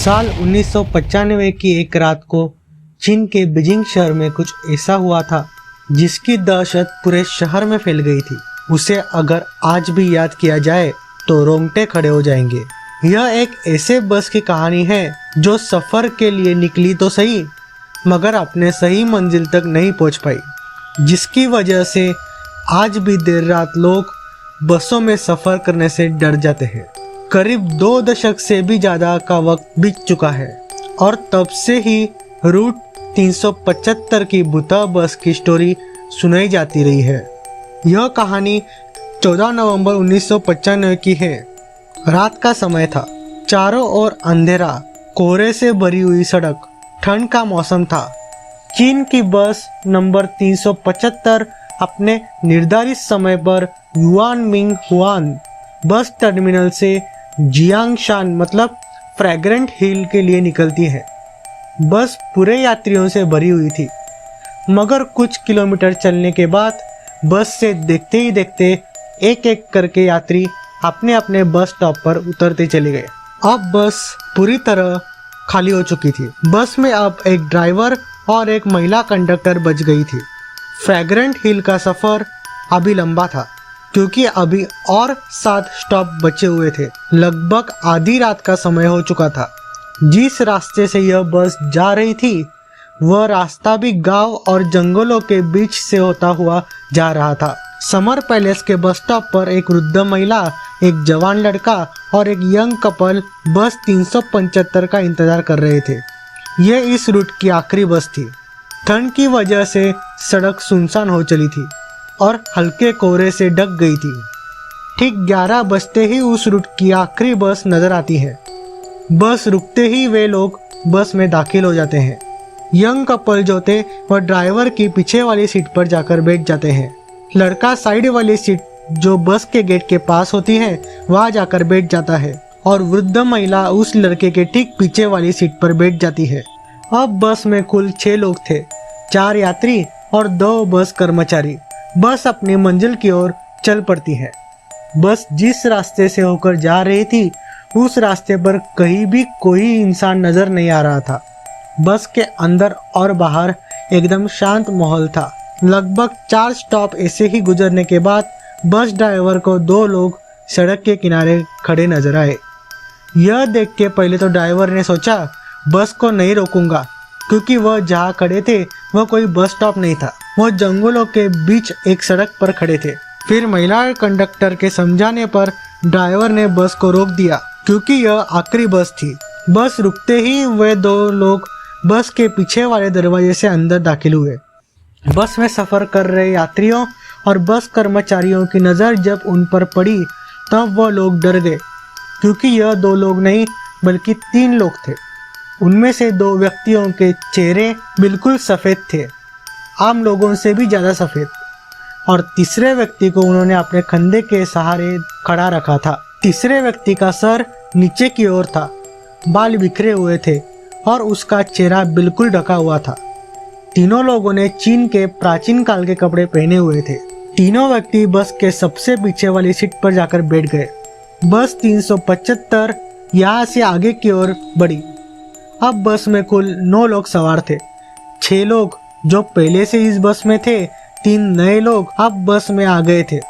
साल 1995 की एक रात को चीन के बीजिंग शहर में कुछ ऐसा हुआ था जिसकी दहशत पूरे शहर में फैल गई थी। उसे अगर आज भी याद किया जाए तो रोंगटे खड़े हो जाएंगे। यह एक ऐसे बस की कहानी है जो सफर के लिए निकली तो सही मगर अपने सही मंजिल तक नहीं पहुंच पाई, जिसकी वजह से आज भी देर रात लोग बसों में सफर करने से डर जाते हैं। करीब 2 दशक से भी ज़्यादा का वक्त बीत चुका है और तब से ही रूट 375 की भूता बस की स्टोरी सुनाई जाती रही है। यह कहानी 14 नवंबर 1995 की है। रात का समय था, चारों ओर अंधेरा, कोहरे से भरी हुई सड़क, ठंड का मौसम था। चीन की बस नंबर 375 अपने निर्धारित समय पर युआनमिंग हुआन बस टर्मिनल से जियांगशान मतलब फ्रैग्रेंट हिल के लिए निकलती है। बस पूरे यात्रियों से भरी हुई थी मगर कुछ किलोमीटर चलने के बाद बस से देखते ही देखते एक एक करके यात्री अपने अपने बस स्टॉप पर उतरते चले गए। अब बस पूरी तरह खाली हो चुकी थी। बस में अब एक ड्राइवर और एक महिला कंडक्टर बच गई थी। फ्रैग्रेंट हिल का सफ़र अभी लंबा था क्योंकि अभी और 7 स्टॉप बचे हुए थे। लगभग आधी रात का समय हो चुका था। जिस रास्ते से यह बस जा रही थी वह रास्ता भी गांव और जंगलों के बीच से होता हुआ जा रहा था। समर पैलेस के बस स्टॉप पर एक वृद्ध महिला, एक जवान लड़का और एक यंग कपल बस 375 का इंतजार कर रहे थे। यह इस रूट की आखिरी बस थी। ठंड की वजह से सड़क सुनसान हो चली थी और हल्के कोहरे से ढक गई थी। ठीक 11 बजते ही उस रूट की आखिरी बस नजर आती है। बस रुकते ही वे लोग बस में दाखिल हो जाते हैं। यंग कपल जो थे वह ड्राइवर की पीछे वाली सीट पर जाकर बैठ जाते हैं। लड़का साइड वाली सीट जो बस के गेट के पास होती है वहां जाकर बैठ जाता है और वृद्ध महिला उस लड़के के ठीक पीछे वाली सीट पर बैठ जाती है। अब बस में कुल 6 लोग थे, 4 यात्री और 2 बस कर्मचारी। बस अपनी मंजिल की ओर चल पड़ती है। बस जिस रास्ते से होकर जा रही थी उस रास्ते पर कहीं भी कोई इंसान नजर नहीं आ रहा था। बस के अंदर और बाहर एकदम शांत माहौल था। लगभग 4 स्टॉप ऐसे ही गुजरने के बाद बस ड्राइवर को 2 लोग सड़क के किनारे खड़े नजर आए। यह देख के पहले तो ड्राइवर ने सोचा बस को नहीं रोकूंगा क्योंकि वह जहाँ खड़े थे वह कोई बस स्टॉप नहीं था, वह जंगलों के बीच एक सड़क पर खड़े थे। फिर महिला कंडक्टर के समझाने पर ड्राइवर ने बस को रोक दिया क्योंकि यह आखिरी बस थी। बस रुकते ही वे 2 लोग बस के पीछे वाले दरवाजे से अंदर दाखिल हुए। बस में सफ़र कर रहे यात्रियों और बस कर्मचारियों की नज़र जब उन पर पड़ी तब वह लोग डर गए क्योंकि यह 2 लोग नहीं बल्कि 3 लोग थे। उनमें से 2 व्यक्तियों के चेहरे बिल्कुल सफ़ेद थे, आम लोगों से भी ज़्यादा सफ़ेद, और तीसरे व्यक्ति को उन्होंने अपने कंधे के सहारे खड़ा रखा था। तीसरे व्यक्ति का सर नीचे की ओर था, बाल बिखरे हुए थे और उसका चेहरा बिल्कुल ढका हुआ था। तीनों लोगों ने चीन के प्राचीन काल के कपड़े पहने हुए थे। तीनों व्यक्ति बस के सबसे पीछे वाली सीट पर जाकर बैठ गए। बस 375 यहाँ से आगे की ओर बढ़ी। अब बस में कुल 9 लोग सवार थे। 6 लोग जो पहले से इस बस में थे, 3 नए लोग अब बस में आ गए थे।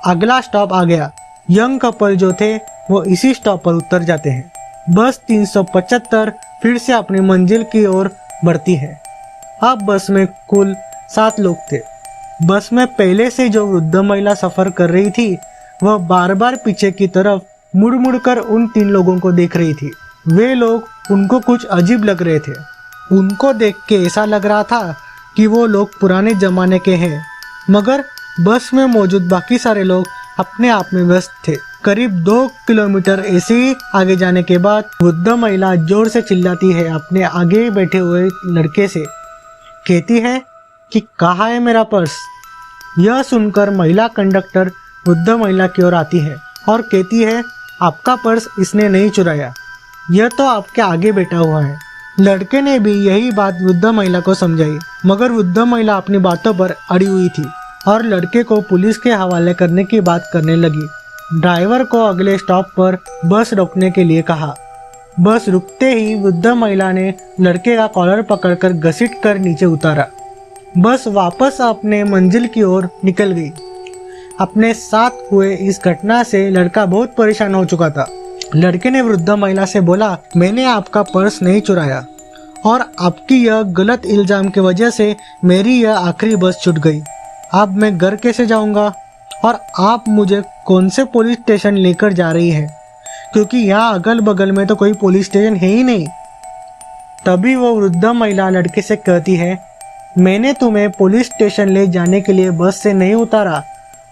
अगला स्टॉप आ गया। यंग कपल जो थे वो इसी स्टॉप पर उतर जाते हैं। बस 375 फिर से अपनी मंजिल की ओर बढ़ती है। अब बस में कुल 7 लोग थे। बस में पहले से जो वृद्ध महिला सफ़र कर रही थी वह बार बार पीछे की तरफ मुड़ मुड़ कर उन 3 लोगों को देख रही थी। वे लोग उनको कुछ अजीब लग रहे थे। उनको देख के ऐसा लग रहा था कि वो लोग पुराने ज़माने के हैं, मगर बस में मौजूद बाकी सारे लोग अपने आप में व्यस्त थे। करीब 2 किलोमीटर ऐसे ही आगे जाने के बाद वृद्ध महिला जोर से चिल्लाती है अपने आगे बैठे हुए लड़के से, कहती है कि कहाँ है मेरा पर्स। यह सुनकर महिला कंडक्टर वृद्ध महिला की ओर आती है और कहती है आपका पर्स इसने नहीं चुराया, यह तो आपके आगे बैठा हुआ है। लड़के ने भी यही बात वृद्ध महिला को समझाई मगर वृद्ध महिला अपनी बातों पर अड़ी हुई थी और लड़के को पुलिस के हवाले करने की बात करने लगी। ड्राइवर को अगले स्टॉप पर बस रोकने के लिए कहा। बस रुकते ही वृद्ध महिला ने लड़के का कॉलर पकड़कर घसीट कर नीचे उतारा। बस वापस अपने मंजिल की ओर निकल गई। अपने साथ हुए इस घटना से लड़का बहुत परेशान हो चुका था। लड़के ने वृद्ध महिला से बोला, मैंने आपका पर्स नहीं चुराया और आपकी यह गलत इल्जाम की वजह से मेरी यह आखिरी बस छूट गई। अब मैं घर कैसे जाऊंगा और आप मुझे कौन से पुलिस स्टेशन लेकर जा रही है, क्योंकि यहाँ अगल बगल में तो कोई पुलिस स्टेशन है ही नहीं। तभी वो वृद्ध महिला लड़के से कहती है, मैंने तुम्हें पुलिस स्टेशन ले जाने के लिए बस से नहीं उतारा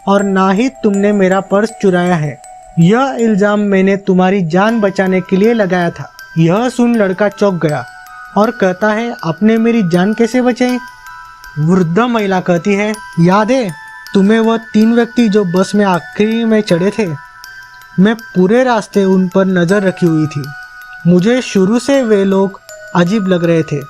और ना ही तुमने मेरा पर्स चुराया है। यह इल्जाम मैंने तुम्हारी जान बचाने के लिए लगाया था। यह सुन लड़का चौंक गया और कहता है, आपने मेरी जान कैसे बचाई? वृद्ध महिला कहती है, याद है तुम्हें वह 3 व्यक्ति जो बस में आखिरी में चढ़े थे? मैं पूरे रास्ते उन पर नजर रखी हुई थी। मुझे शुरू से वे लोग अजीब लग रहे थे।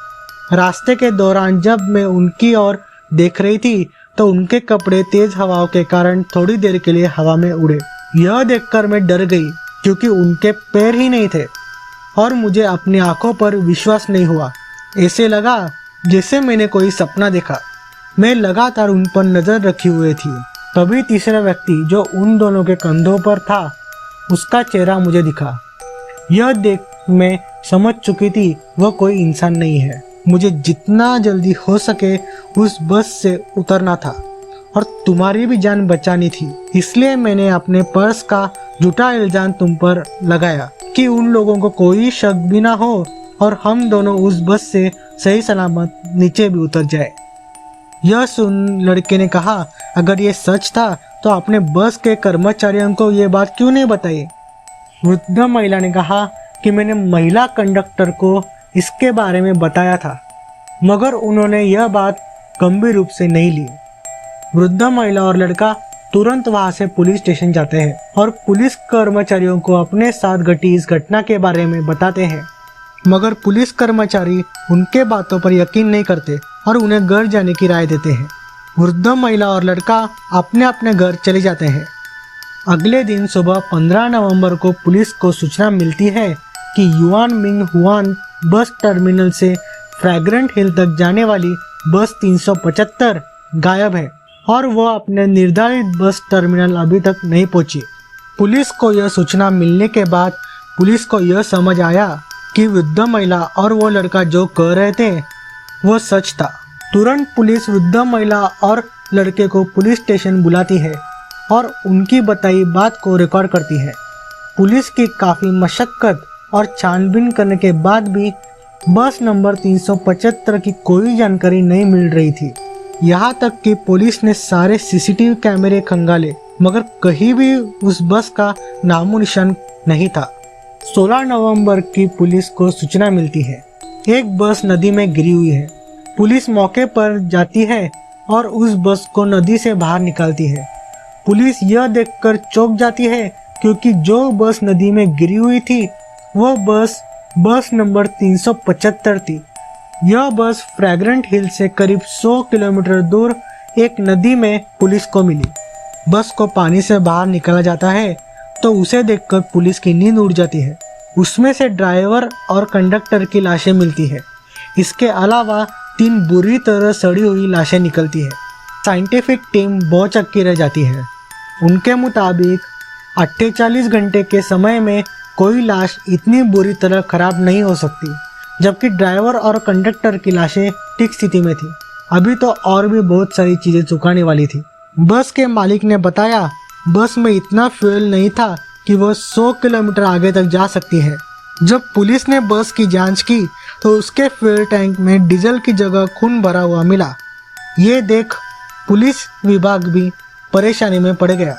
रास्ते के दौरान जब मैं उनकी ओर देख रही थी तो उनके कपड़े तेज हवाओं के कारण थोड़ी देर के लिए हवा में उड़े। यह देखकर मैं डर गई क्योंकि उनके पैर ही नहीं थे और मुझे अपनी आंखों पर विश्वास नहीं हुआ। ऐसे लगा जैसे मैंने कोई सपना देखा। मैं लगातार उन पर नजर रखी हुई थी। तभी तीसरा व्यक्ति जो उन दोनों के कंधों पर था, उसका चेहरा मुझे दिखा। यह देख मैं समझ चुकी थी वह कोई इंसान नहीं है। मुझे जितना जल्दी हो सके उस बस से उतरना था और तुम्हारी भी जान बचानी थी। इसलिए मैंने अपने पर्स का झूठा इल्जाम तुम पर लगाया कि उन लोगों को कोई शक भी ना हो और हम दोनों उस बस से सही सलामत नीचे भी उतर जाए। यह सुन लड़के ने कहा, अगर ये सच था तो आपने बस के कर्मचारियों को ये बात क्यों नहीं बताई? वृद्ध महिला ने कहा कि मैंने महिला कंडक्टर को इसके बारे में बताया था, मगर उन्होंने यह बात गंभीर रूप से नहीं ली। वृद्ध महिला और लड़का तुरंत वहां से पुलिस स्टेशन जाते हैं और पुलिस कर्मचारियों को अपने साथ घटी इस घटना के बारे में बताते हैं, मगर पुलिस कर्मचारी उनके बातों पर यकीन नहीं करते और उन्हें घर जाने की राय देते हैं। वृद्ध महिला और लड़का अपने अपने घर चले जाते हैं। अगले दिन सुबह 15 नवंबर को पुलिस को सूचना मिलती है कि yuan Ming Hwan bus terminal से फ्रैग्रेंट हिल तक जाने वाली बस 375 गायब है और वह अपने निर्धारित बस टर्मिनल अभी तक नहीं पहुंची। पुलिस को यह सूचना मिलने के बाद पुलिस को यह समझ आया कि वृद्ध महिला और वो लड़का जो कह रहे थे वो सच था। तुरंत पुलिस वृद्ध महिला और लड़के को पुलिस स्टेशन बुलाती है और उनकी बताई बात को रिकॉर्ड करती है। पुलिस की काफ़ी मशक्कत और छानबीन करने के बाद भी बस नंबर 375 की कोई जानकारी नहीं मिल रही थी। यहाँ तक कि पुलिस ने सारे सीसीटीवी कैमरे खंगाले, मगर कहीं भी उस बस का नामो निशान नहीं था। 16 नवंबर की पुलिस को सूचना मिलती है, एक बस नदी में गिरी हुई है। पुलिस मौके पर जाती है और उस बस को नदी से बाहर निकालती है। पुलिस यह देखकर चौंक जाती है क्योंकि जो बस नदी में गिरी हुई थी वह बस नंबर 375 थी। यह बस फ्रैग्रेंट हिल से करीब 100 किलोमीटर दूर एक नदी में पुलिस को मिली। बस को पानी से बाहर निकाला जाता है तो उसे देखकर पुलिस की नींद उड़ जाती है। उसमें से ड्राइवर और कंडक्टर की लाशें मिलती है। इसके अलावा 3 बुरी तरह सड़ी हुई लाशें निकलती है। साइंटिफिक टीम बहुत चक्की रह जाती है। उनके मुताबिक 48 घंटे के समय में कोई लाश इतनी बुरी तरह खराब नहीं हो सकती, जबकि ड्राइवर और कंडक्टर की लाशें ठीक स्थिति में थी। अभी तो और भी बहुत सारी चीजें चुकाने वाली थी। बस के मालिक ने बताया बस में इतना फ्यूल नहीं था कि वह 100 किलोमीटर आगे तक जा सकती है। जब पुलिस ने बस की जांच की तो उसके फ्यूल टैंक में डीजल की जगह खून भरा हुआ मिला। ये देख पुलिस विभाग भी परेशानी में पड़ गया।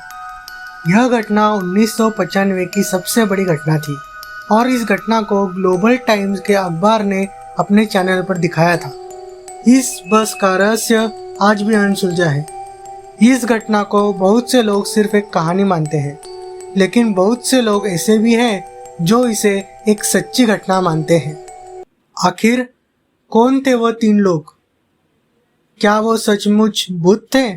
यह घटना 1995 की सबसे बड़ी घटना थी और इस घटना को ग्लोबल टाइम्स के अखबार ने अपने चैनल पर दिखाया था। इस बस का रहस्य आज भी अनसुलझा है। इस घटना को बहुत से लोग सिर्फ एक कहानी मानते हैं, लेकिन बहुत से लोग ऐसे भी हैं जो इसे एक सच्ची घटना मानते हैं। आखिर कौन थे वो 3 लोग? क्या वो सचमुच भूत थे?